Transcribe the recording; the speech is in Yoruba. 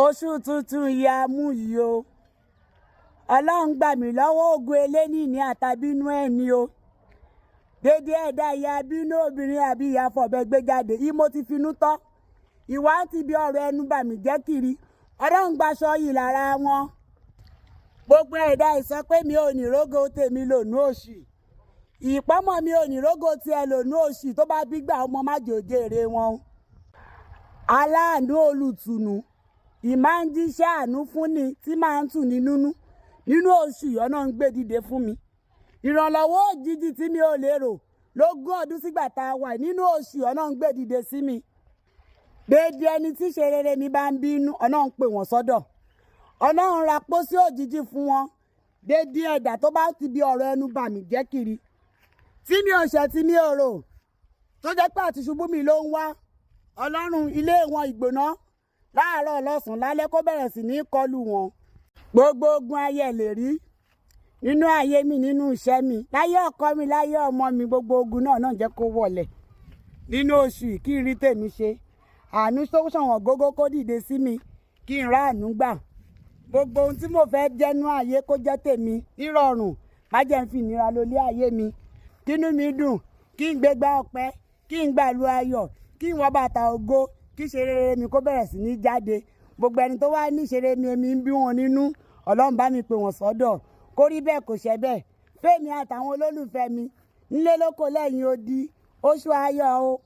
Oṣù tuntun yìí a mú yìí o. Ọlọ́run gbà mí lọ́wọ́ ogun elenini àtàbínú ẹni o. Dédé ẹ̀dá ìyá abínú obìnrin àbí ìyá fọ̀bẹ gbé jáde. Yìí mo ti finú tọ́. Ìwà ti bí ọ̀rọ̀ ẹnu bà mí jẹ́ kiri. Ọlọ́run gbaṣọ yìí lára wọn. Gbogbo ẹ̀dá ìsọ pé mi ò ní rógo tèmi lònú òṣì. Ìpọ́mọ̀ mi ò ní rógo tiẹ̀ lònú òṣì tó bá bí gbà ọmọ májòjèrè wọn. Aláàánú olùtùnú. Ìmáa ń jíṣẹ́ àánú fún ni tí máa ń tù ní nínú oṣù ọ̀nà ń gbé dìde fún mi. Ìrànlọ́wọ́ òjijì tí mi ò lérò lógún ọdún sígbà tá a wà nínú oṣù ọ̀nà ń gbé dìde sí mi. Dédé ẹni tí ṣe rere mi bá ń bínú ọ̀nà ń pè wọ́n sọ́dọ̀. Ọ̀nà ń ra pósí òjijì fún wọn. Dédé ẹ̀dá tó bá ti bí ọ̀rọ̀ ẹnu bà mí jẹ́ kiri. Tí mi ò ṣẹ̀ tí mi ò rò tó jẹ́ pé àtìṣubú mi ló ń wá. Ọlọ́run ilé wọn ìgbóná láàárọ̀ lọ́sàn-án lálẹ́ kó bẹ̀rẹ̀ sí ní kọlù wọn. Gbogbo ogun ayé lè rí nínú ayé mi nínú iṣẹ́ mi láyé ọkọ mi láyé ọmọ mi gbogbo ogun náà jẹ́ kó wọlẹ̀ nínú oṣù yìí kí n rí tèmi ṣe. Àánú tó ṣọ̀wọ́n gógó kó dìde sí mi kí n rá àánú gbà. Gbogbo ohun tí mo fẹ́ jẹ́nu ayé kó jẹ́ tèmi nírọ̀rùn má jẹ́ n fi ìnira lólé ayé mi. Kínú mi dùn kí n gbégbá ọpẹ́ kí n gbàlú ayọ̀ kí n wọ bàtà ògo kí ṣe rere mi kó bẹ̀rẹ̀ sí ní jáde. Gbogbo ẹni tó wá ní ìṣeré mi èmi ń bí wọn nínú Ọlọ́run bá mi pè wọ́n sọ́dọ̀ kó rí bẹ́ẹ̀ kò ṣẹ bẹ́ẹ̀. Fẹ́mi àtàwọn olólùfẹ́ mi nílé lóko lẹ́yìn odi oṣù ayọ̀ o.